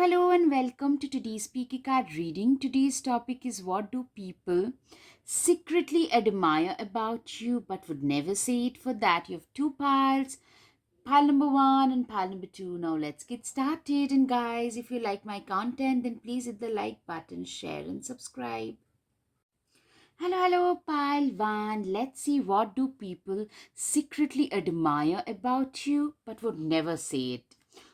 hello, and welcome to today's Speaky Card reading. Today's topic is, what do people secretly admire about you but would never say it? For that, you have two piles, pile number one and pile number two. Now, let's get started. And, guys, if you like my content, then please hit the like button, share, and subscribe. Hello, pile one. Let's see, what do people secretly admire about you but would never say it.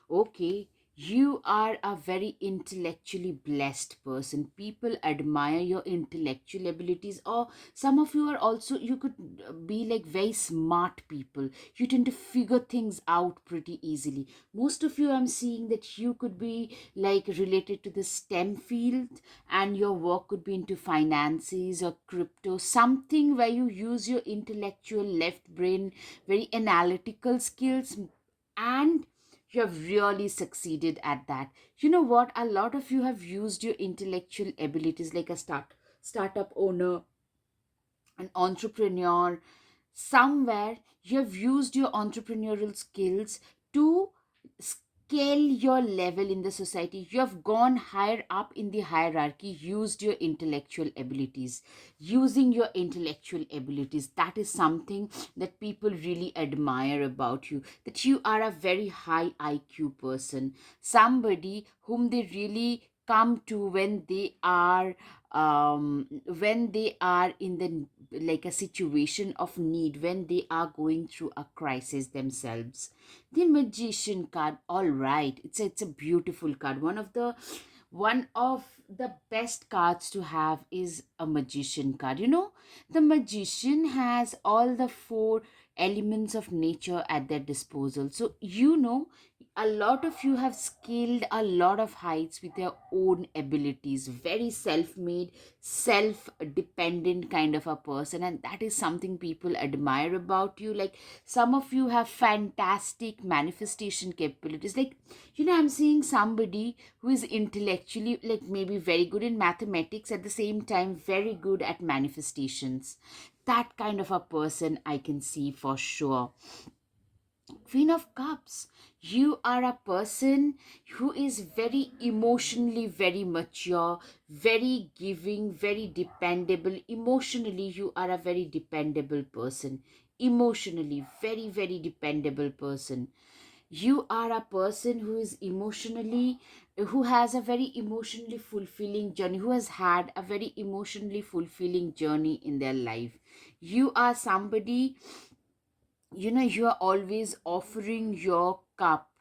Okay, you are a very intellectually blessed person. People admire your intellectual abilities, or some of you are also, you could be like very smart people. You tend to figure things out pretty easily. Most of you, I'm seeing that you could be like related to the STEM field, and your work could be into finances or crypto, something where you use your intellectual left brain, very analytical skills, and you have really succeeded at that. You know what? A lot of you have used your intellectual abilities like a startup owner, an entrepreneur. Somewhere you have used your entrepreneurial skills to scale your level in the society. You have gone higher up in the hierarchy, used your intellectual abilities. Using your intellectual abilities, that is something that people really admire about you, that you are a very high IQ person, somebody whom they really come to when they are in the like a situation of need, when they are going through a crisis themselves. The Magician card, all right, it's a beautiful card. One of the best cards to have is a Magician card. The Magician has all the four elements of nature at their disposal. So a lot of you have scaled a lot of heights with your own abilities, very self-made, self-dependent kind of a person, and that is something people admire about you. Like, some of you have fantastic manifestation capabilities. Like, I'm seeing somebody who is intellectually, like, maybe very good in mathematics, at the same time very good at manifestations. That kind of a person I can see for sure. Queen of Cups, you are a person who is very emotionally very mature, very giving, very dependable. Emotionally, you are a very dependable person. Emotionally, very, very dependable person. You are a person who has a very emotionally fulfilling journey, who has had a very emotionally fulfilling journey in their life. You are somebody, you are always offering your cup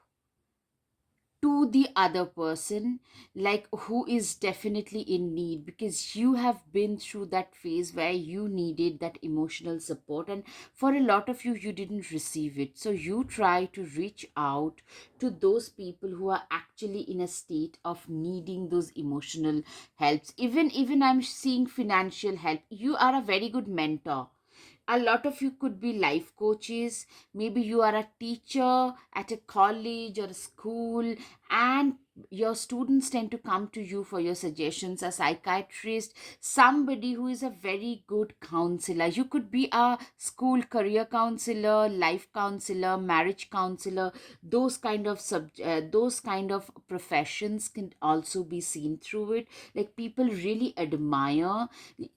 to the other person, like, who is definitely in need, because you have been through that phase where you needed that emotional support, and for a lot of you, you didn't receive it. So you try to reach out to those people who are actually in a state of needing those emotional helps. Even I'm seeing financial help. You are a very good mentor. A lot of you could be life coaches. Maybe you are a teacher at a college or a school, and your students tend to come to you for your suggestions. A psychiatrist, somebody who is a very good counselor. You could be a school career counselor, life counselor, marriage counselor. Those kind of professions can also be seen through it. Like, people really admire.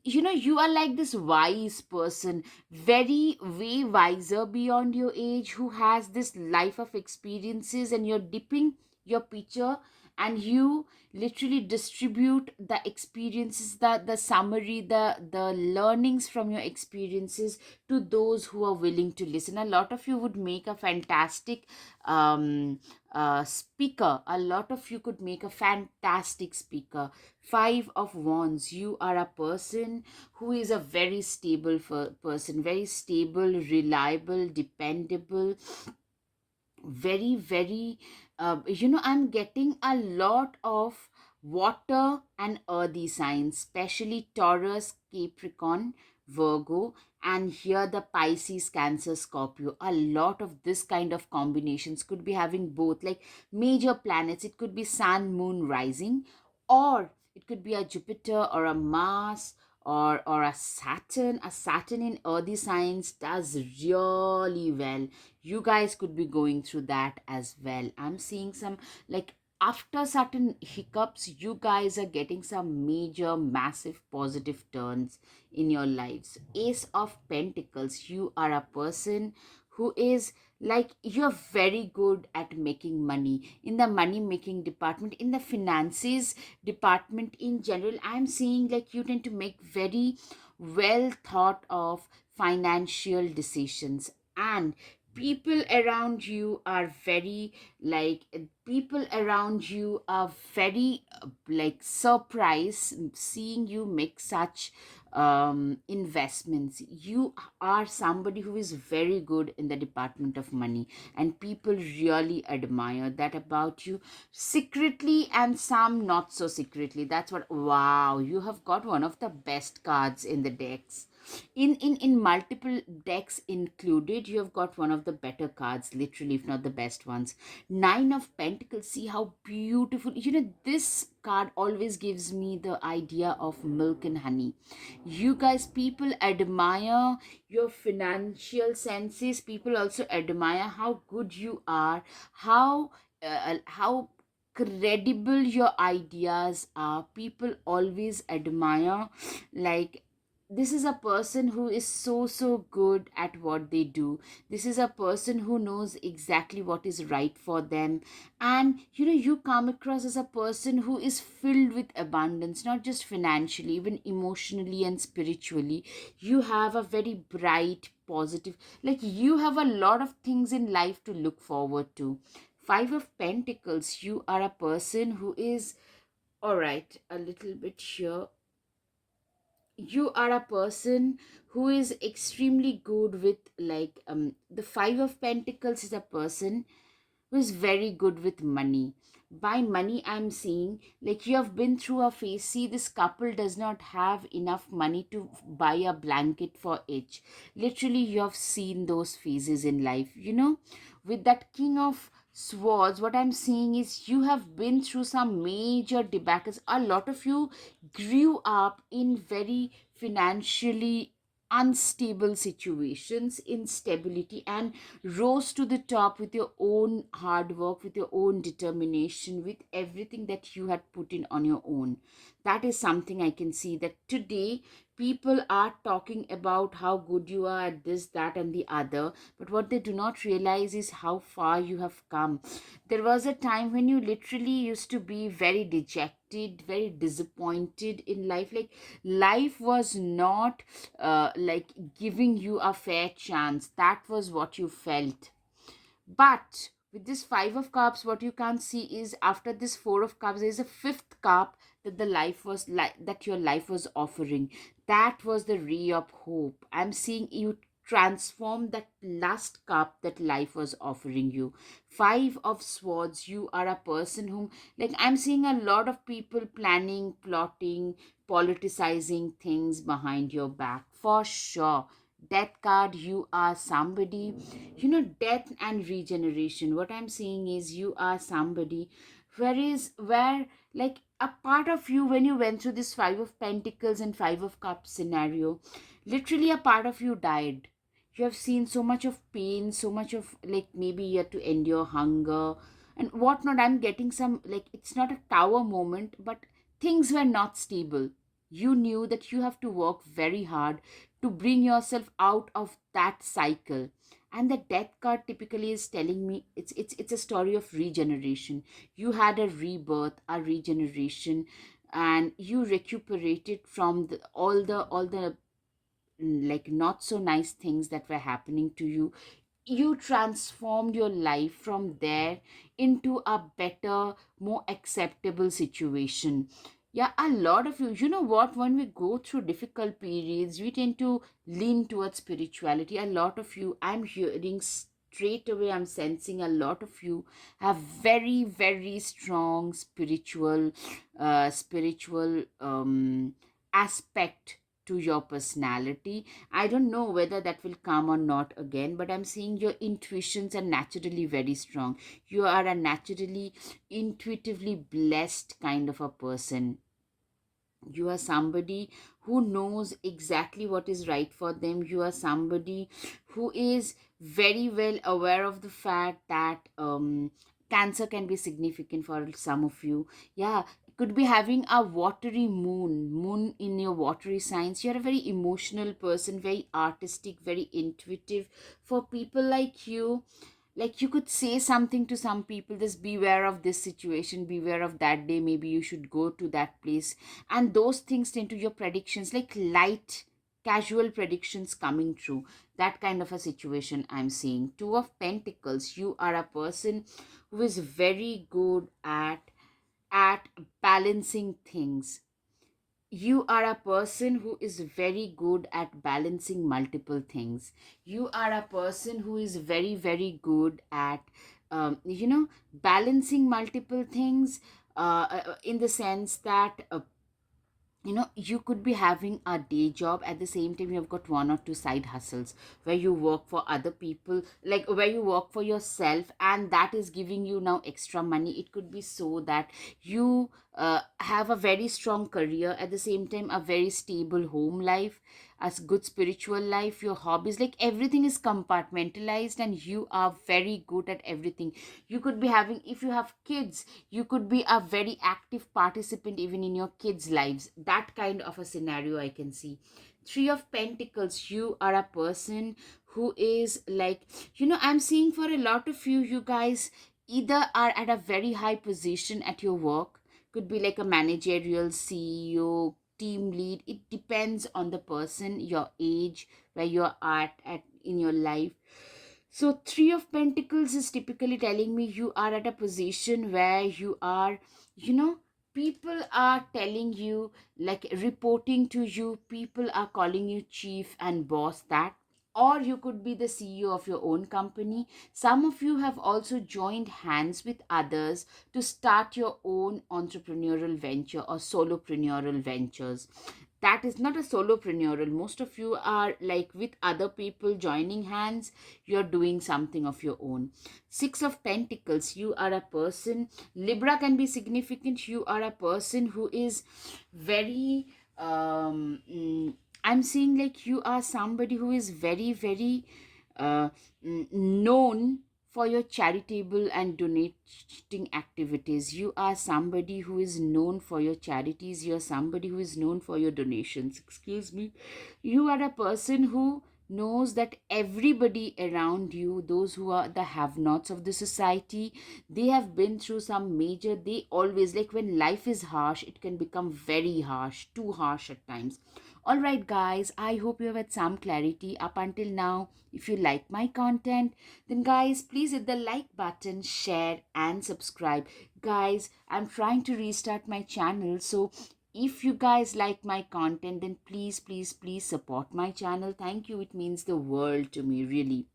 You are like this wise person, very way wiser beyond your age, who has this life of experiences, and you're dipping your picture, and you literally distribute the experiences, the summary, the learnings from your experiences to those who are willing to listen. A lot of you would make a fantastic speaker. A lot of you could make a fantastic speaker. Five of Wands, you are a person who is a very stable person, very stable, reliable, dependable, very, very, I'm getting a lot of water and earthy signs, especially Taurus, Capricorn, Virgo, and here the Pisces, Cancer, Scorpio. A lot of this kind of combinations could be having both, like, major planets. It could be Sun, Moon, rising, or it could be a Jupiter or a Mars, or a Saturn. A Saturn in earthy signs does really well. You guys could be going through that as well. I'm seeing some, like, after certain hiccups, you guys are getting some major, massive positive turns in your lives. Ace of Pentacles, you are a person who is like, you're very good at making money in the money making department, in the finances department in general. I'm seeing like you tend to make very well thought of financial decisions, and people around you are very like people around you are very like surprised seeing you make such investments. You are somebody who is very good in the department of money, and people really admire that about you, secretly and some not so secretly. That's what, wow, you have got one of the best cards in the decks. In multiple decks included, you have got one of the better cards, literally, if not the best ones. Nine of Pentacles, see how beautiful, this card always gives me the idea of milk and honey. You guys, people admire your financial senses, people also admire how good you are, how credible your ideas are. People always admire, like, this is a person who is so good at what they do. This is a person who knows exactly what is right for them. And you come across as a person who is filled with abundance, not just financially, even emotionally and spiritually. You have a very bright, positive, like, you have a lot of things in life to look forward to. Five of Pentacles, you are a person who is, all right, a little bit here, you are a person who is extremely good with, like, the Five of Pentacles is a person who is very good with money. By money, I'm seeing like you have been through a phase. See, this couple does not have enough money to buy a blanket for each. Literally, you have seen those phases in life. With that King of Swords, what I'm seeing is you have been through some major debacles. A lot of you grew up in very financially unstable situations, instability, and rose to the top with your own hard work, with your own determination, with everything that you had put in on your own. That is something I can see, that today people are talking about how good you are at this, that, and the other. But what they do not realize is how far you have come. There was a time when you literally used to be very dejected, very disappointed in life. Like, life was not like giving you a fair chance. That was what you felt. But with this Five of Cups, what you can't see is after this Four of Cups, there's a fifth cup that the life was like, that your life was offering. That was the ray of hope. I'm seeing you transform that last cup that life was offering you. Five of Swords, you are a person whom, like, I'm seeing a lot of people planning, plotting, politicizing things behind your back, for sure. Death card, you are somebody, death and regeneration. What I'm seeing is you are somebody where like a part of you, when you went through this Five of Pentacles and Five of Cups scenario, literally a part of you died. You have seen so much of pain, so much of, like, maybe you had to endure hunger and whatnot. I'm getting some, like, it's not a tower moment, but things were not stable. You knew that you have to work very hard to bring yourself out of that cycle. And the Death card typically is telling me it's a story of regeneration. You had a rebirth, a regeneration, and you recuperated from all the like not so nice things that were happening to you. You transformed your life from there into a better, more acceptable situation. Yeah, a lot of you, you know what, when we go through difficult periods, we tend to lean towards spirituality. A lot of you, I'm hearing straight away, I'm sensing a lot of you have very, very strong spiritual aspect to your personality. I don't know whether that will come or not again, but I'm seeing your intuitions are naturally very strong. You are a naturally intuitively blessed kind of a person. You are somebody who knows exactly what is right for them. You are somebody who is very well aware of the fact that Cancer can be significant for some of you. Yeah, could be having a watery moon in your watery signs. You're a very emotional person, very artistic, very intuitive. For people like you, like you could say something to some people, just beware of this situation, beware of that day, maybe you should go to that place, and those things tend to your predictions, like light casual predictions coming true. That kind of a situation I'm seeing. Two of Pentacles, you are a person who is very good at balancing things. You are a person who is very good at balancing multiple things. You are a person who is very very good at balancing multiple things, in the sense that you could be having a day job, at the same time you've got one or two side hustles where you work for other people, like where you work for yourself, and that is giving you now extra money. It could be so that you have a very strong career, at the same time a very stable home life, a good spiritual life, your hobbies, like everything is compartmentalized and you are very good at everything. You could be having, if you have kids, you could be a very active participant even in your kids lives. That kind of a scenario I can see. Three of Pentacles, you are a person who is like, I'm seeing for a lot of you, you guys either are at a very high position at your work, could be like a managerial CEO, team lead. It depends on the person, your age, where you're at in your life. So, Three of Pentacles is typically telling me you are at a position where you are, you know, people are telling you, like reporting to you, people are calling you chief and boss, that. Or you could be the CEO of your own company. Some of you have also joined hands with others to start your own entrepreneurial venture or solopreneurial ventures. That is not a solopreneurial. Most of you are like with other people joining hands, you're doing something of your own. Six of Pentacles, you are a person, Libra can be significant. You are a person who is very I'm seeing like you are somebody who is very very uh, known for your charitable and donating activities. You are somebody who is known for your charities. You're somebody who is known for your donations. Excuse me. You are a person who knows that everybody around you, those who are the have nots of the society, they have been through some major, they always, like when life is harsh, it can become very harsh, too harsh at times. All right, guys, I hope you have had some clarity up until now. If you like my content, then guys, please hit the like button, share, and subscribe. Guys, I'm trying to restart my channel, so if you guys like my content, then please, please, please support my channel. Thank you. It means the world to me, really.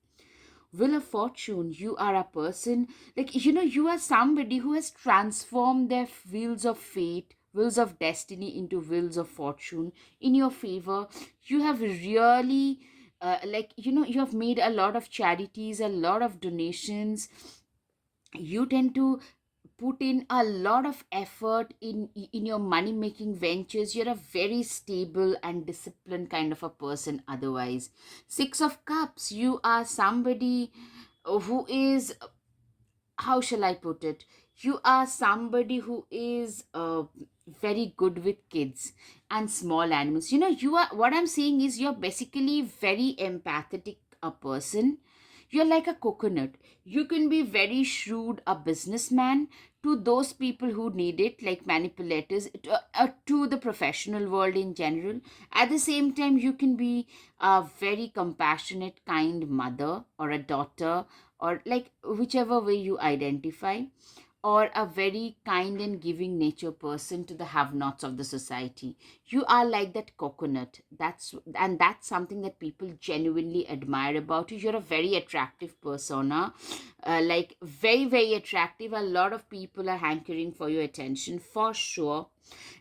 Wheel of Fortune, you are a person, like, you are somebody who has transformed their wheels of fate, wheels of destiny into wheels of fortune in your favor. You have really, you have made a lot of charities, a lot of donations. You tend to put in a lot of effort in your money making ventures. You're a very stable and disciplined kind of a person otherwise. Six of Cups, you are somebody who is, how shall I put it, you are somebody who is very good with kids and small animals. You are, what I'm saying is, you're basically very empathetic a person. You're like a coconut. You can be very shrewd, a businessman to those people who need it, like manipulators, to the professional world in general. At the same time, you can be a very compassionate, kind mother or a daughter, or like whichever way you identify, or a very kind and giving nature person to the have nots of the society. You are like that coconut. That's something that people genuinely admire about you. You're a very attractive persona, like very very attractive. A lot of people are hankering for your attention for sure.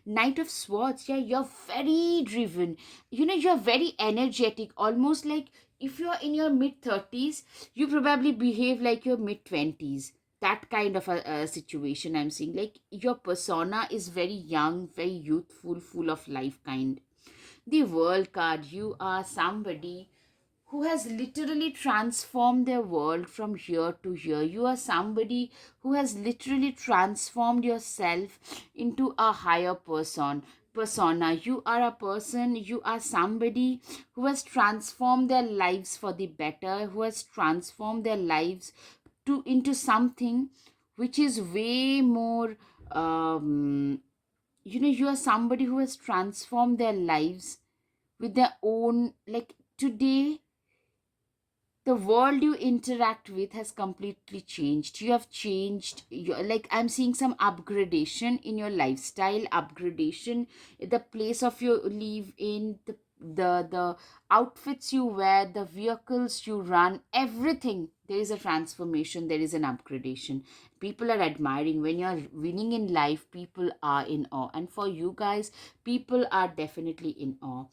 Knight of Swords, yeah, you're very driven. You're very energetic, almost like if you're in your mid 30s, you probably behave like your mid 20s. That kind of a situation I'm seeing. Like your persona is very young, very youthful, full of life kind. The World card, you are somebody who has literally transformed their world from here to here. You are somebody who has literally transformed yourself into a higher persona. You are a person, you are somebody who has transformed their lives for the better, who has transformed their lives to into something which is way more you are somebody who has transformed their lives with their own, like, today the world you interact with has completely changed. You have changed your, like, I'm seeing some upgradation in your lifestyle, upgradation in the place of you live in, the outfits you wear, the vehicles you run, everything. There is a transformation, there is an upgradation. People are admiring. When you're winning in life, people are in awe, and for you guys, people are definitely in awe.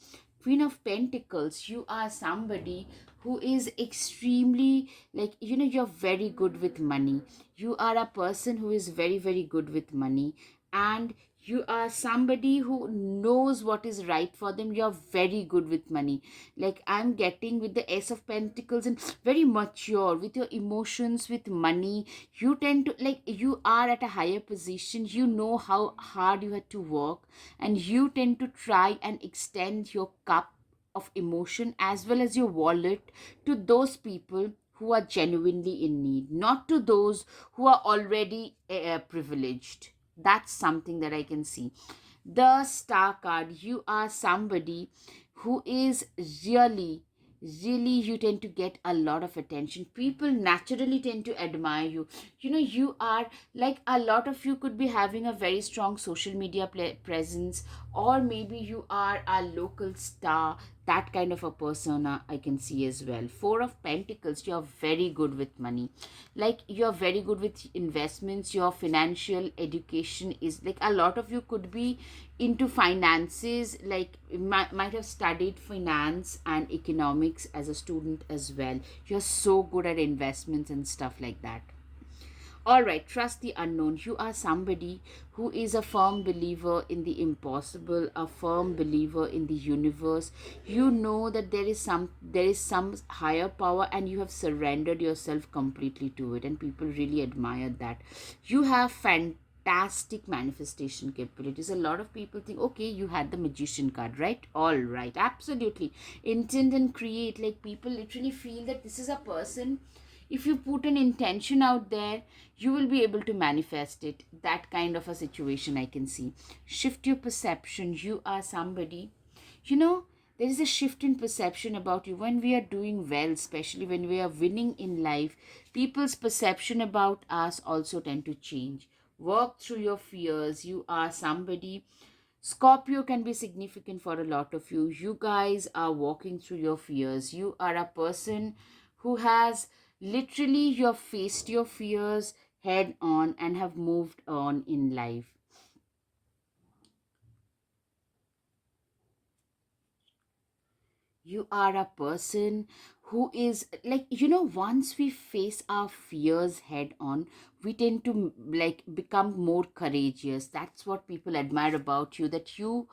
Queen of Pentacles, you are somebody who is extremely, like, you're very good with money. You are a person who is very, very good with money, and you are somebody who knows what is right for them. You're very good with money. Like, I'm getting with the Ace of Pentacles, and very mature with your emotions, with money. You tend to, like, you are at a higher position. You know how hard you had to work, and you tend to try and extend your cup of emotion as well as your wallet to those people who are genuinely in need, not to those who are already privileged. That's something that I can see. The Star card, you are somebody who is really, really, you tend to get a lot of attention. People naturally tend to admire you. You are, like, a lot of you could be having a very strong social media presence, or maybe you are a local star. That kind of a persona I can see as well. Four of Pentacles, you're very good with money. Like, you're very good with investments. Your financial education is, like, a lot of you could be into finances, like, might have studied finance and economics as a student as well. You're so good at investments and stuff like that. All right, trust the unknown. You are somebody who is a firm believer in the impossible, a firm believer in the universe. You know that there is some higher power, and you have surrendered yourself completely to it, and people really admire that. You have fantastic manifestation capabilities. A lot of people think, okay, you had the Magician card, right? All right, absolutely. Intend and create, like, people literally feel that this is a person, if you put an intention out there, you will be able to manifest it. That kind of a situation I can see. Shift your perception. You are somebody, you know there is a shift in perception about you when we are doing well, especially when we are winning in life. People's perception about us also tend to change. Work through your fears. You are somebody, Scorpio can be significant for a lot of you. You guys are walking through your fears. You are a person who has literally, you have faced your fears head on and have moved on in life. You are a person who is, like, once we face our fears head on, we tend to, like, become more courageous. That's what people admire about you, that you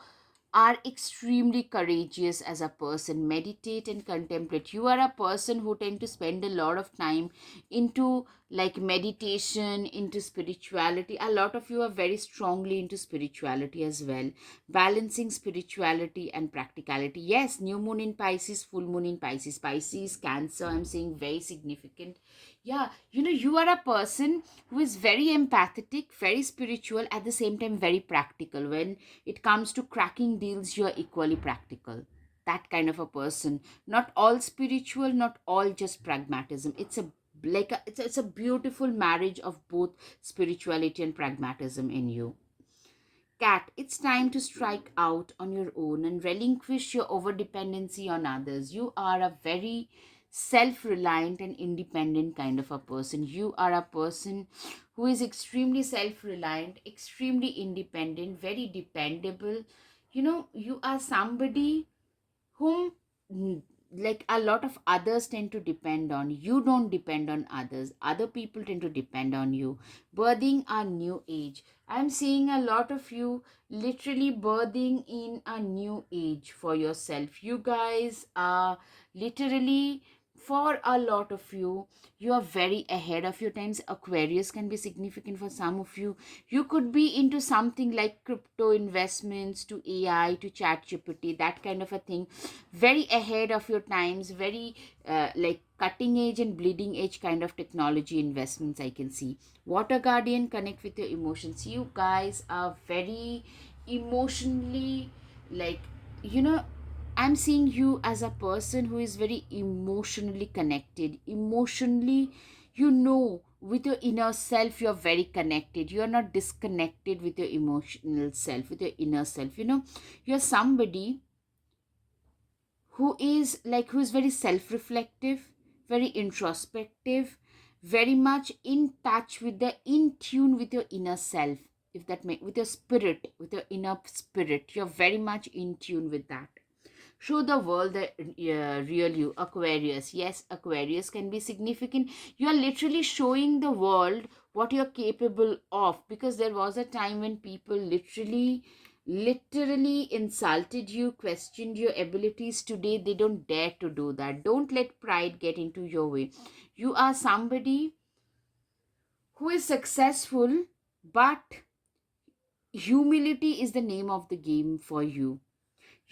are extremely courageous as a person. Meditate and contemplate. You are a person who tend to spend a lot of time into, like, meditation, into spirituality. A lot of you are very strongly into spirituality as well, balancing spirituality and practicality. Yes, new moon in Pisces, full moon in Pisces. Pisces, Cancer, I'm saying very significant. Yeah, you are a person who is very empathetic, very spiritual, at the same time very practical. When it comes to cracking deals, you're equally practical. That kind of a person. Not all spiritual, not all just pragmatism. It's a beautiful marriage of both spirituality and pragmatism in you. Cat, it's time to strike out on your own and relinquish your overdependency on others. You are a very self reliant and independent kind of a person. You are a person who is extremely self reliant, extremely independent, very dependable. You are somebody whom like a lot of others tend to depend on you, don't depend on others, other people tend to depend on you. Birthing a new age, I'm seeing a lot of you literally birthing in a new age for yourself. You guys are literally, for a lot of you are very ahead of your times. Aquarius can be significant for some of you. You could be into something like crypto investments, to AI, to chat gpt, that kind of a thing. Very ahead of your times, very like cutting edge and bleeding edge kind of technology investments I can see. Water guardian, connect with your emotions. You guys are very emotionally, like, you know, I'm seeing you as a person who is very emotionally connected. Emotionally, with your inner self, you're very connected. You're not disconnected with your emotional self, with your inner self. You're somebody who is very self-reflective, very introspective, very much in touch with the in tune with your inner self. If that make with your spirit, with your inner spirit, you're very much in tune with that. Show the world the real you, Aquarius. Yes, Aquarius can be significant. You are literally showing the world what you're capable of, because there was a time when people literally insulted you, questioned your abilities. Today they don't dare to do that. Don't let pride get into your way. You are somebody who is successful, but humility is the name of the game for you.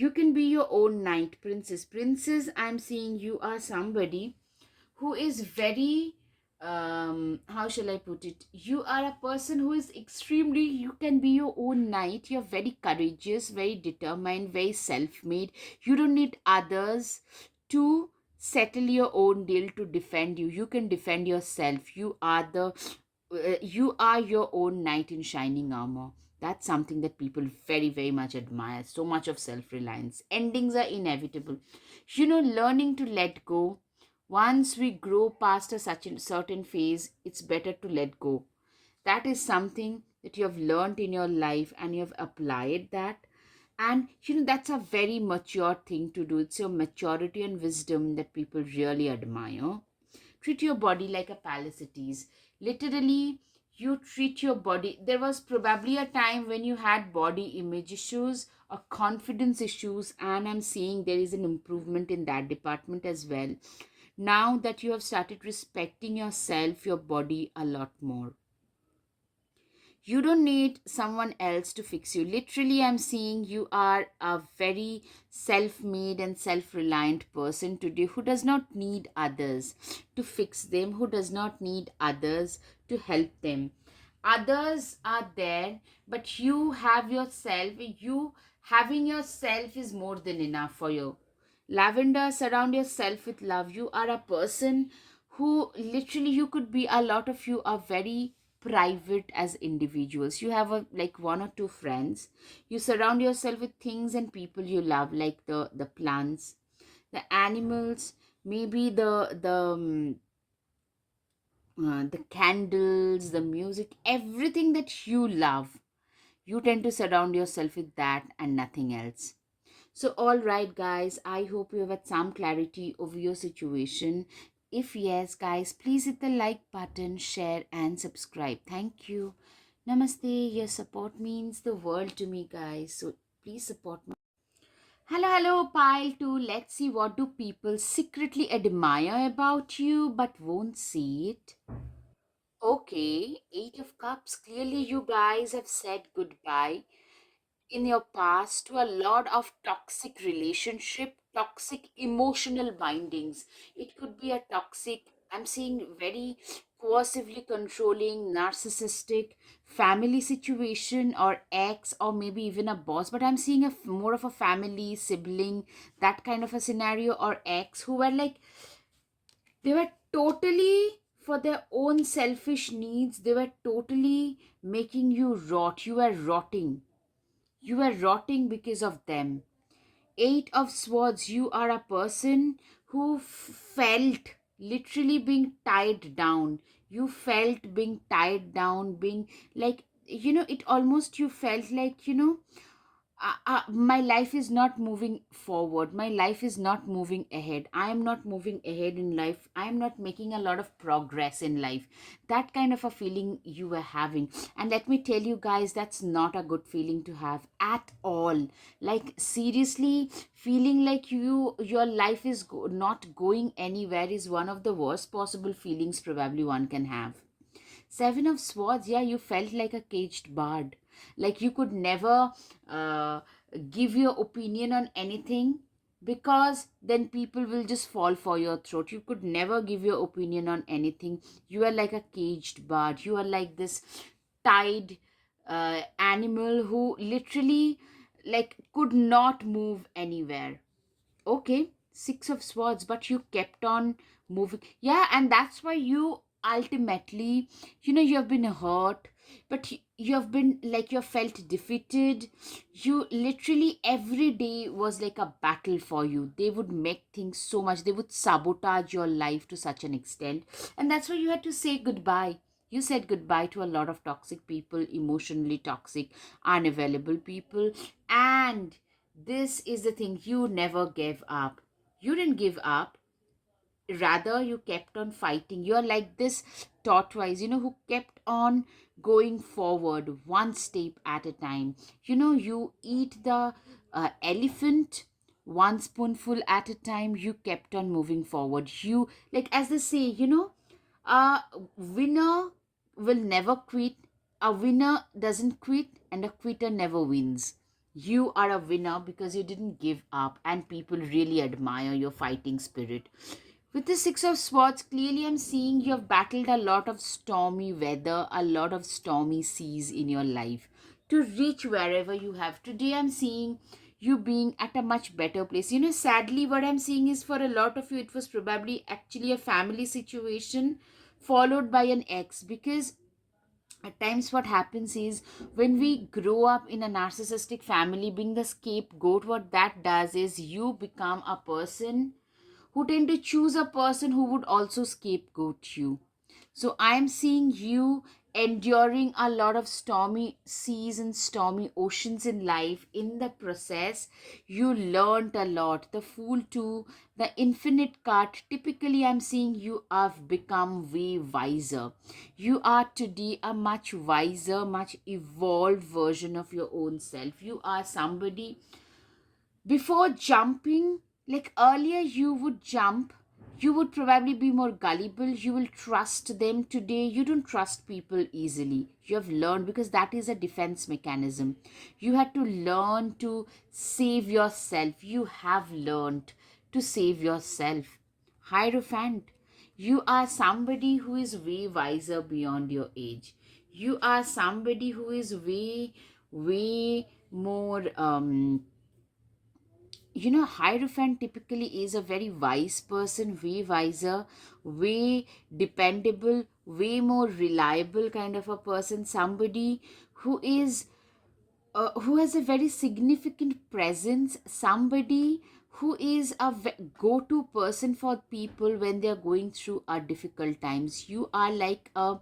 You can be your own knight, princess. Princess, I'm seeing you are somebody who is very, how shall I put it? You are a person who is extremely, you can be your own knight. You're very courageous, very determined, very self-made. You don't need others to settle your own deal to defend you. You can defend yourself. You are your own knight in shining armor. That's something that people very, very much admire. So much of self reliance. Endings are inevitable. Learning to let go. Once we grow past a such a certain phase, it's better to let go. That is something that you have learned in your life and you have applied that. And that's a very mature thing to do. It's your maturity and wisdom that people really admire. Treat your body like a palace it is. Literally, you treat your body. There was probably a time when you had body image issues or confidence issues, and I'm seeing there is an improvement in that department as well. Now that you have started respecting yourself, your body a lot more. You don't need someone else to fix you. Literally, I'm seeing you are a very self made and self reliant person today who does not need others to fix them, who does not need others to help them. Others are there, but you have yourself. You having yourself is more than enough for you. Lavender, surround yourself with love. You are a person who literally, you could be, a lot of you are very private as individuals. You have like one or two friends. You surround yourself with things and people you love, like the plants, the animals, maybe the candles, the music, everything that you love. You tend to surround yourself with that and nothing else. So, all right, guys, I hope you have had some clarity over your situation. If yes, guys, please hit the like button, share, and subscribe. Thank you. Namaste. Your support means the world to me, guys. So, please support me. Hello, hello, pile 2. Let's see, what do people secretly admire about you but won't see it? Okay, Eight of Cups. Clearly, you guys have said goodbye in your past to a lot of toxic relationship, toxic emotional bindings. It could be a toxic, I'm seeing very coercively controlling, narcissistic family situation, or ex, or maybe even a boss. But I'm seeing more of a family, sibling, that kind of a scenario, or ex who were like, they were totally for their own selfish needs. They were totally making you rot. You were rotting because of them. Eight of Swords, you are a person who felt literally being tied down. You felt being tied down, being like, it almost, you felt like, my life is not moving forward, my life is not moving ahead, I am not moving ahead in life, I am not making a lot of progress in life. That kind of a feeling you were having. And let me tell you guys, that's not a good feeling to have at all. Like seriously, feeling like your life is not going anywhere is one of the worst possible feelings probably one can have. Seven of Swords, yeah, you felt like a caged bird. Like you could never uh, give your opinion on anything, because then people will just fall for your throat. You could never give your opinion on anything. You are like a caged bird. You are like this tied animal who literally like could not move anywhere. Okay, Six of Swords, but you kept on moving. Yeah, and that's why you ultimately, you have been hurt, but you have been like, you have felt defeated. You literally, every day was like a battle for you. They would make things so much, they would sabotage your life to such an extent. And that's why you had to say goodbye. You said goodbye to a lot of toxic people, emotionally toxic, unavailable people. And this is the thing, you never gave up. You didn't give up, rather you kept on fighting. You're like this tortoise, who kept on going forward one step at a time. You eat the elephant one spoonful at a time. You kept on moving forward. You, like as they say, a winner will never quit. A winner doesn't quit, and a quitter never wins. You are a winner because you didn't give up, and people really admire your fighting spirit. With the Six of Swords, clearly I'm seeing you have battled a lot of stormy weather, a lot of stormy seas in your life to reach wherever you have. Today I'm seeing you being at a much better place. Sadly, what I'm seeing is for a lot of you, it was probably actually a family situation followed by an ex, because at times what happens is when we grow up in a narcissistic family, being the scapegoat, what that does is you become a person who tend to choose a person who would also scapegoat you. So I'm seeing you enduring a lot of stormy seas and stormy oceans in life. In the process, you learned a lot. The Fool too, the Infinite card. Typically, I'm seeing you have become way wiser. You are today a much wiser, much evolved version of your own self. You are somebody, before jumping, like earlier you would jump, you would probably be more gullible, you will trust them. Today you don't trust people easily. You have learned, because that is a defense mechanism. You had to learn to save yourself. You have learned to save yourself. Hierophant, you are somebody who is way wiser beyond your age. You are somebody who is way more Hierophant typically is a very wise person, way wiser, way dependable, way more reliable kind of a person. Somebody who is who has a very significant presence. Somebody who is a go-to person for people when they are going through a difficult times. You are like a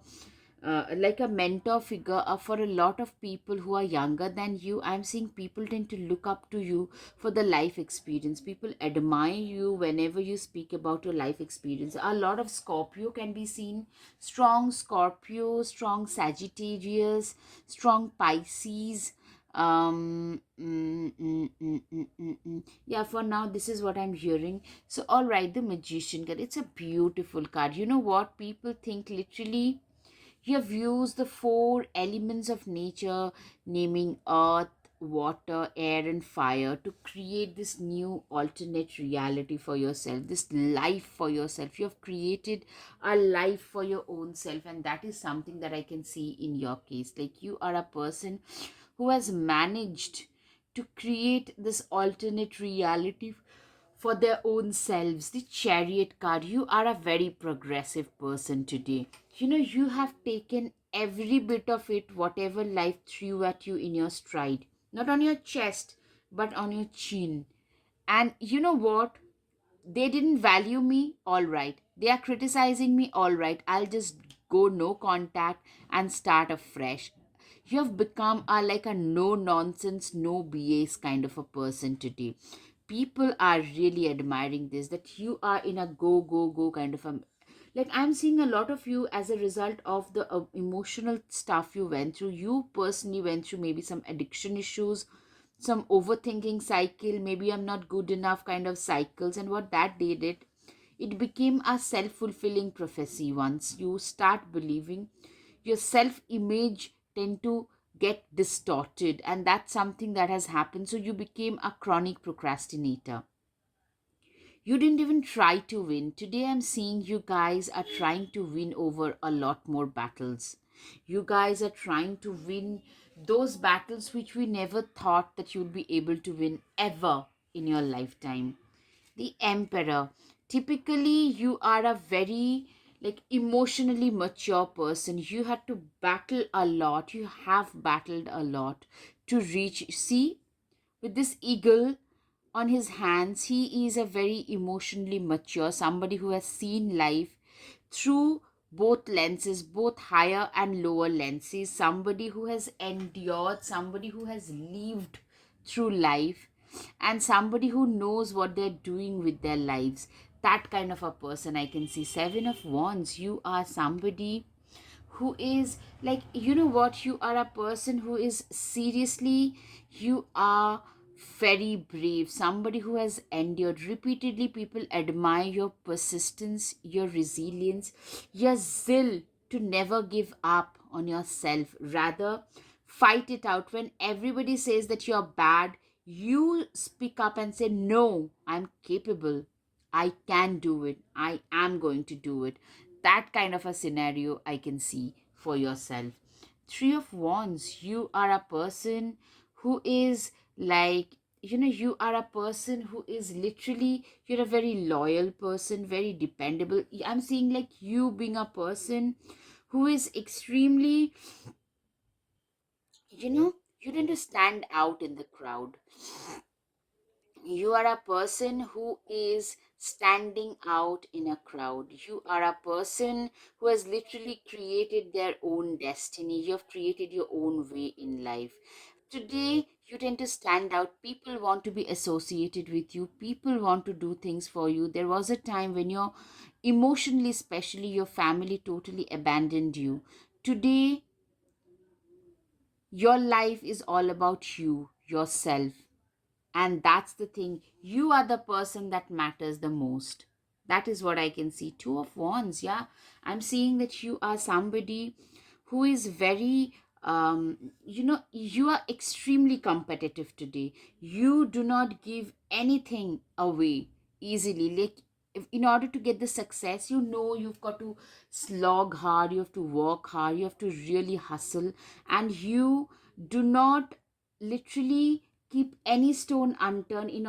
mentor figure for a lot of people who are younger than you. I'm seeing people tend to look up to you for the life experience. People admire you whenever you speak about your life experience. A lot of Scorpio can be seen. Strong Scorpio, strong Sagittarius, strong Pisces. Yeah, for now this is what I'm hearing. So all right, the Magician card, it's a beautiful card. You know what, people think literally you have used the four elements of nature, naming earth, water, air, and fire, to create this new alternate reality for yourself, this life for yourself. You have created a life for your own self, and that is something that I can see in your case. Like you are a person who has managed to create this alternate reality for their own selves. The Chariot card, you are a very progressive person today. You have taken every bit of it, whatever life threw at you, in your stride, not on your chest, but on your chin. And you know what? They didn't value me, all right. They are criticizing me, all right. I'll just go no contact and start afresh. You have become a like a no nonsense, no BS kind of a person today. People are really admiring this, that you are in a go go go kind of a, like I'm seeing a lot of you as a result of the emotional stuff you went through. You personally went through maybe some addiction issues, some overthinking cycle, maybe I'm not good enough kind of cycles. And what that did, it became a self-fulfilling prophecy. Once you start believing, your self-image tend to get distorted, and that's something that has happened. So you became a chronic procrastinator. You didn't even try to win. Today I'm seeing you guys are trying to win over a lot more battles. You guys are trying to win those battles which we never thought that you would be able to win ever in your lifetime. The Emperor. Typically you are a very like emotionally mature person. You had to battle a lot. You have battled a lot to reach. See, with this eagle on his hands, he is a very emotionally mature, somebody who has seen life through both lenses, both higher and lower lenses, somebody who has endured, somebody who has lived through life, and somebody who knows what they're doing with their lives. That kind of a person I can see. Seven of Wands, you are somebody who is like, you know what, you are a person who is seriously, you are very brave, somebody who has endured repeatedly. People admire your persistence, your resilience, your zeal to never give up on yourself, rather fight it out. When everybody says that you're bad, you speak up and say, no, I'm capable, I can do it, I am going to do it. That kind of a scenario I can see for yourself. Three of Wands, you are a person who is like, you are a person who is literally, you're a very loyal person, very dependable. I'm seeing like you being a person who is extremely, you tend to stand out in the crowd. You are a person who is standing out in a crowd. You are a person who has literally created their own destiny. You have created your own way in life. Today, you tend to stand out. People want to be associated with you. People want to do things for you. There was a time when you're emotionally, especially your family totally abandoned you. Today, your life is all about you, yourself. And that's the thing. You are the person that matters the most. That is what I can see. Two of Wands, yeah. I'm seeing that you are somebody who is very, you are extremely competitive today. You do not give anything away easily. Like, in order to get the success, you've got to slog hard, you have to work hard, you have to really hustle, and you do not literally keep any stone unturned in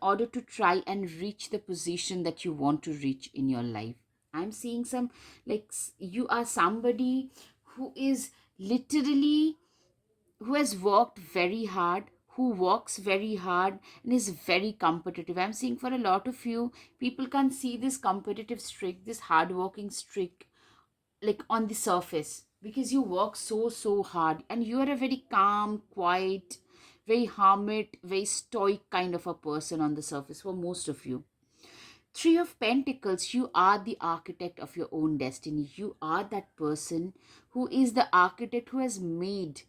order to try and reach the position that you want to reach in your life. I'm seeing some like you are somebody who is literally, who has worked very hard, who works very hard and is very competitive. I'm seeing for a lot of you, people can see this competitive streak, this hard working streak, like on the surface, because you work so hard, and you are a very calm, quiet, very hermit, very stoic kind of a person on the surface for most of you. Three of Pentacles, you are the architect of your own destiny. You are that person who is the architect, who has made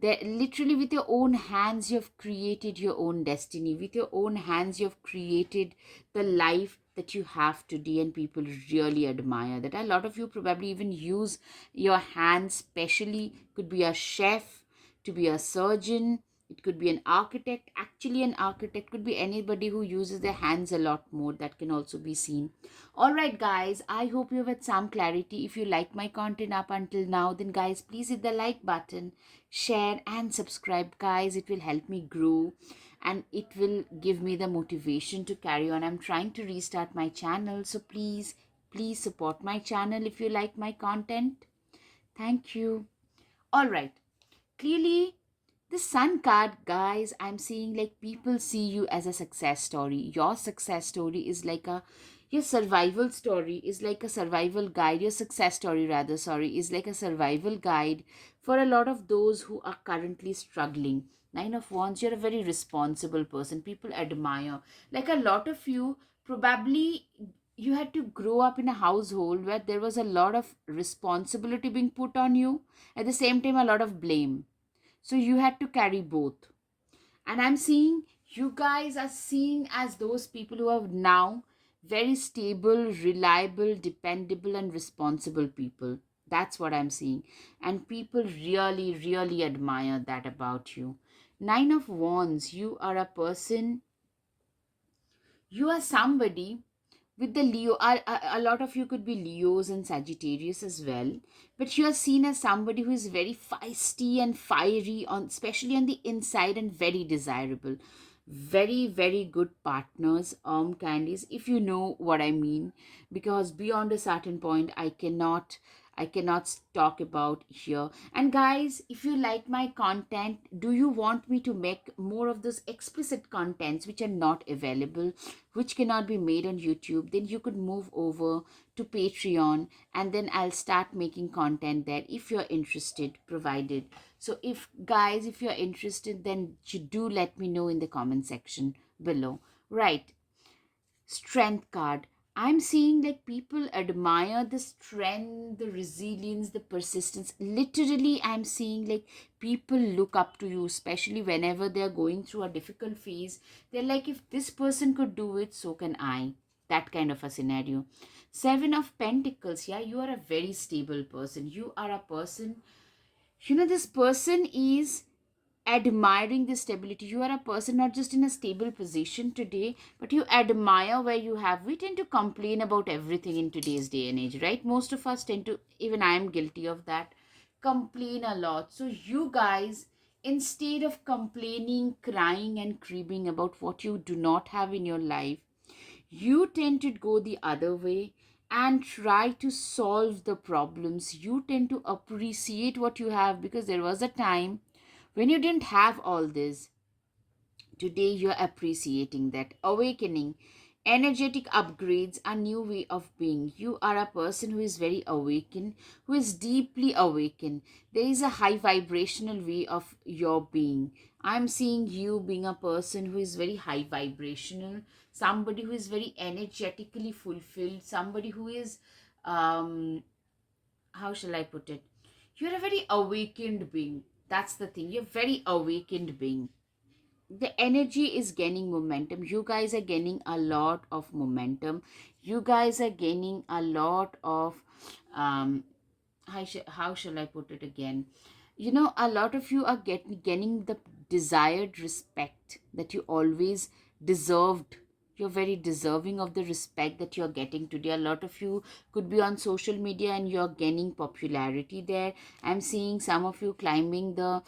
that literally with your own hands, you have created your own destiny. With your own hands, you have created the life that you have today, and people really admire that. A lot of you probably even use your hands, specially, could be a chef, to be a surgeon, it could be an architect. Actually, an architect could be anybody who uses their hands a lot more. That can also be seen. All right, guys, I hope you have had some clarity. If you like my content up until now, then guys, please hit the like button, share and subscribe, guys. It will help me grow, and it will give me the motivation to carry on. I'm trying to restart my channel, so please support my channel if you like my content. Thank you. All right. Clearly, the Sun card, guys, I'm seeing like people see you as a success story. Your success story is like your survival story is like a survival guide. Your success story, rather, sorry, is like a survival guide for a lot of those who are currently struggling. Nine of Wands, you're a very responsible person. People admire. Like a lot of you, probably you had to grow up in a household where there was a lot of responsibility being put on you, at the same time, a lot of blame. So you had to carry both. And I'm seeing you guys are seen as those people who are now very stable, reliable, dependable, and responsible people. That's what I'm seeing. And people really, really admire that about you. Nine of Wands, you are a person, you are somebody with the Leo. A lot of you could be Leos and Sagittarius as well, but you are seen as somebody who is very feisty and fiery, on especially on the inside, and very desirable. Very, very good partners, Candies, if you know what I mean. Because beyond a certain point, I cannot talk about here. And guys, if you like my content, do you want me to make more of those explicit contents which are not available, which cannot be made on YouTube? Then you could move over to Patreon, and then I'll start making content there if you're interested, provided. So if you're interested, then you do let me know in the comment section below. Right. Strength card. I'm seeing like people admire the strength, the resilience, the persistence. Literally, I'm seeing like people look up to you, especially whenever they're going through a difficult phase. They're like, if this person could do it, so can I. That kind of a scenario. Seven of Pentacles. Yeah, you are a very stable person. You are a person, this person is admiring the stability. You are a person not just in a stable position today, but you admire where you have. We tend to complain about everything in today's day and age, right? Most of us tend to, even I am guilty of that, complain a lot. So you guys, instead of complaining, crying, and cribbing about what you do not have in your life, you tend to go the other way and try to solve the problems. You tend to appreciate what you have, because there was a time when you didn't have all this. Today you're appreciating that. Awakening. Energetic upgrades, a new way of being. You are a person who is very awakened, who is deeply awakened. There is a high vibrational way of your being. I'm seeing you being a person who is very high vibrational, somebody who is very energetically fulfilled, somebody who is, how shall I put it? You're a very awakened being. That's the thing. You're very awakened being. The energy is gaining momentum. You guys are gaining a lot of momentum. You guys are gaining a lot of, um how shall I put it again? A lot of you are gaining the desired respect that you always deserved. You're very deserving of the respect that you're getting today. A lot of you could be on social media and you're gaining popularity there. I'm seeing some of you climbing the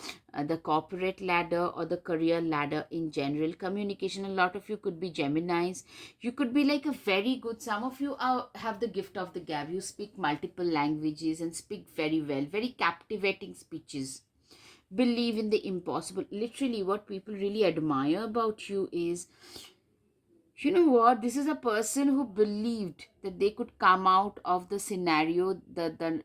corporate ladder or the career ladder in general. Communication, a lot of you could be Geminis. You could be like a very good, some of you have the gift of the gab. You speak multiple languages and speak very well, very captivating speeches. Believe in the impossible. Literally, what people really admire about you is, you know what, this is a person who believed that they could come out of the scenario, the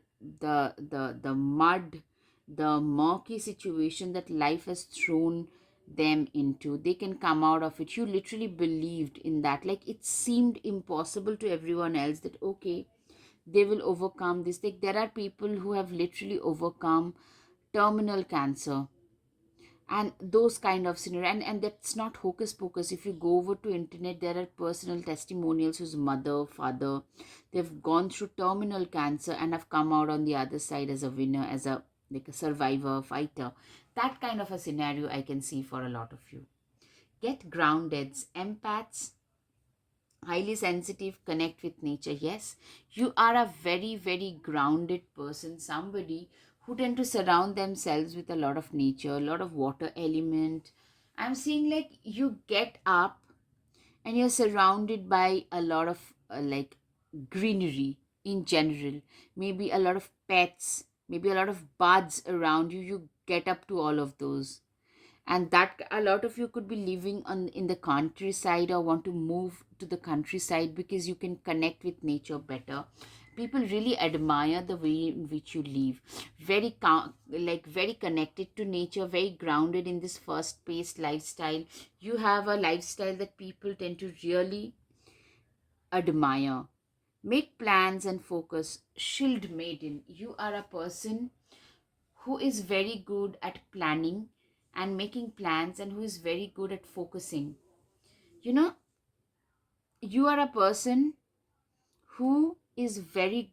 mud, the murky situation that life has thrown them into. They can come out of it. You literally believed in that. Like, it seemed impossible to everyone else that okay, they will overcome this. Like, there are people who have literally overcome terminal cancer and those kind of scenario, and that's not hocus pocus. If you go over to internet, there are personal testimonials whose mother, father, they've gone through terminal cancer and have come out on the other side as a winner, as a like a survivor, fighter. That kind of a scenario I can see for a lot of you. Get grounded. Empaths, highly sensitive, connect with nature. Yes, you are a very, very grounded person, somebody who tend to surround themselves with a lot of nature, a lot of water element. I'm seeing like you get up and you're surrounded by a lot of like greenery in general, maybe a lot of pets, maybe a lot of buds around you. You get up to all of those. And that a lot of you could be living on in the countryside or want to move to the countryside because you can connect with nature better. People really admire the way in which you live. Very like very connected to nature, very grounded in this fast paced lifestyle. You have a lifestyle that people tend to really admire. Make plans and focus. Shield maiden, you are a person who is very good at planning and making plans, and who is very good at focusing. You know, you are a person who is very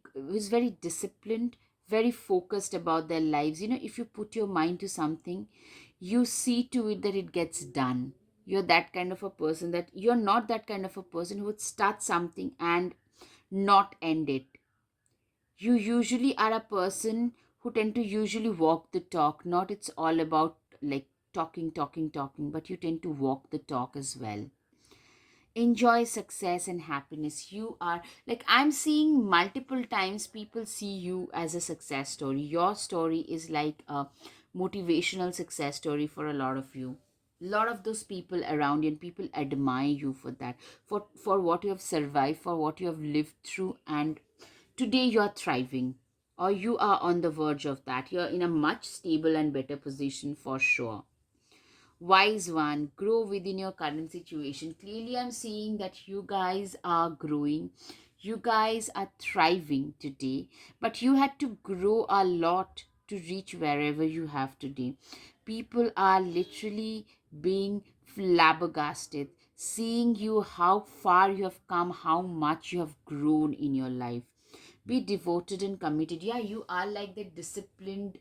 disciplined, very focused about their lives. If you put your mind to something, you see to it that it gets done. You're that kind of a person. That you're not that kind of a person who would start something and not end it. You usually are a person who tend to usually walk the talk. Not it's all about like talking, but you tend to walk the talk as well. Enjoy success and happiness. You are like, I'm seeing multiple times people see you as a success story. Your story is like a motivational success story for a lot of you. A lot of those people around you, and people admire you for that, for what you have survived, for what you have lived through, and today you are thriving, or you are on the verge of that. You're in a much stable and better position for sure. Wise one, grow within your current situation. Clearly, I'm seeing that you guys are growing. You guys are thriving today, but you had to grow a lot to reach wherever you have today. People are literally being flabbergasted, seeing you how far you have come, how much you have grown in your life. Be devoted and committed. Yeah, you are like the disciplined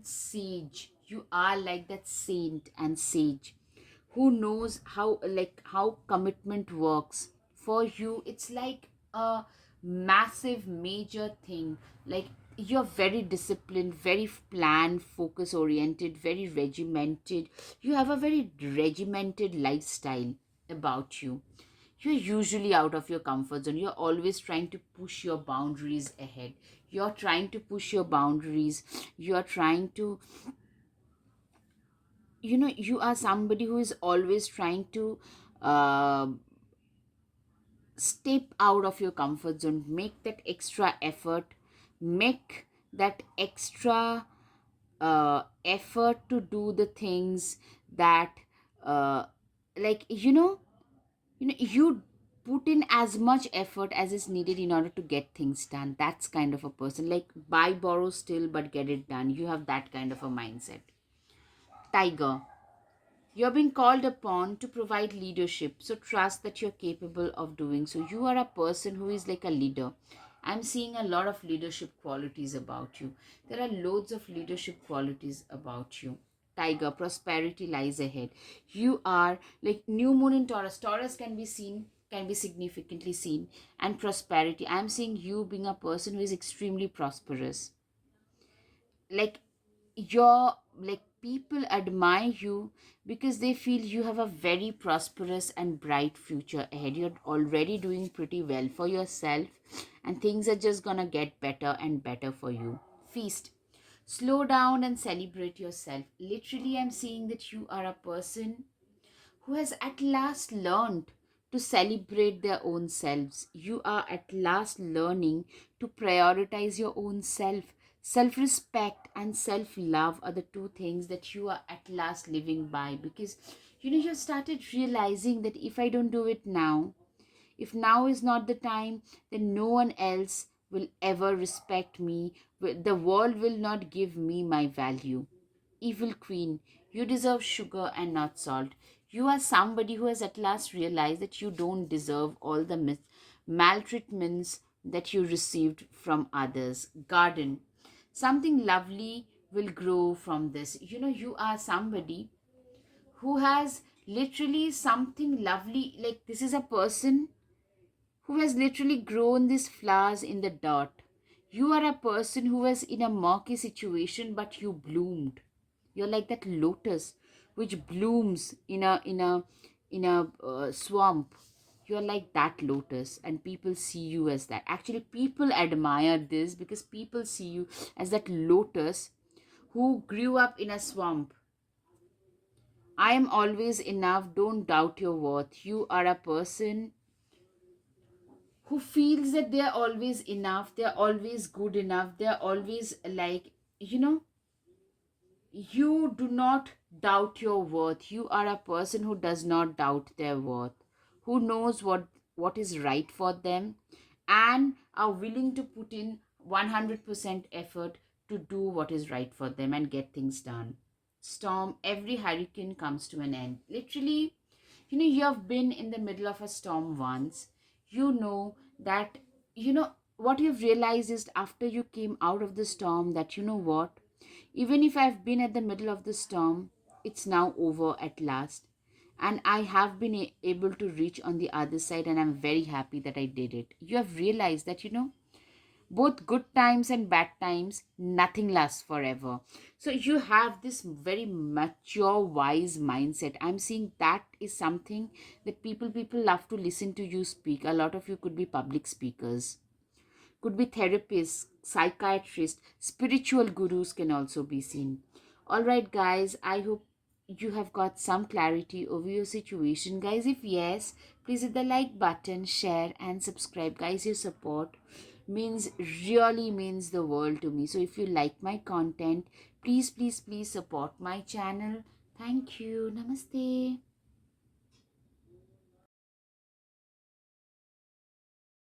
sage. You are like that saint and sage who knows how commitment works. For you, it's like a massive major thing. Like, you're very disciplined, very planned, focus oriented, very regimented. You have a very regimented lifestyle about you. You're usually out of your comfort zone. You're always trying to push your boundaries ahead. You're trying to push your boundaries. You're trying to, you are somebody who is always trying to uh, step out of your comfort zone, make that extra effort, make that extra effort to do the things that, uh, like, you put in as much effort as is needed in order to get things done. That's kind of a person. Like, buy, borrow, still, but get it done. You have that kind of a mindset. Tiger, you're being called upon to provide leadership, so trust that you're capable of doing so. You are a person who is like a leader. I'm seeing a lot of leadership qualities about you. There are loads of leadership qualities about you. Tiger, prosperity lies ahead. You are like new moon in Taurus. Taurus can be seen, can be significantly seen, and prosperity. I'm seeing you being a person who is extremely prosperous. Like, your like people admire you because they feel you have a very prosperous and bright future ahead. You're already doing pretty well for yourself, and things are just gonna get better and better for you. Feast, slow down and celebrate yourself. Literally, I'm seeing that you are a person who has at last learned to celebrate their own selves. You are at last learning to prioritize your own self. Self respect and self love are the two things that you are at last living by, because you started realizing that if I don't do it now, if now is not the time, then no one else will ever respect me. The world will not give me my value. Evil queen, you deserve sugar and not salt. You are somebody who has at last realized that you don't deserve all the maltreatments that you received from others. Garden, something lovely will grow from this. You are somebody who has literally something lovely. Like, this is a person who has literally grown these flowers in the dirt. You are a person who was in a murky situation, but you bloomed. You're like that lotus which blooms in a swamp. You're like that lotus, and people see you as that. Actually, people admire this because people see you as that lotus who grew up in a swamp. I am always enough. Don't doubt your worth. You are a person who feels that they're always enough, they're always good enough, they're always like, you know, you do not doubt your worth. You are a person who does not doubt their worth, who knows what is right for them, and are willing to put in 100% effort to do what is right for them and get things done. Storm, every hurricane comes to an end. Literally, you have been in the middle of a storm once. You know that, what you've realized is after you came out of the storm that, you know what, even if I've been at the middle of the storm, it's now over at last. And I have been able to reach on the other side, and I'm very happy that I did it. You have realized that, both good times and bad times, nothing lasts forever. So you have this very mature, wise mindset. I'm seeing that is something that people love to listen to you speak. A lot of you could be public speakers, could be therapists, psychiatrists, spiritual gurus can also be seen. All right, guys, I hope you have got some clarity over your situation. Guys, if yes, please hit the like button, share, and subscribe. Guys, your support really means the world to me. So if you like my content, please, please, please support my channel. Thank you. Namaste.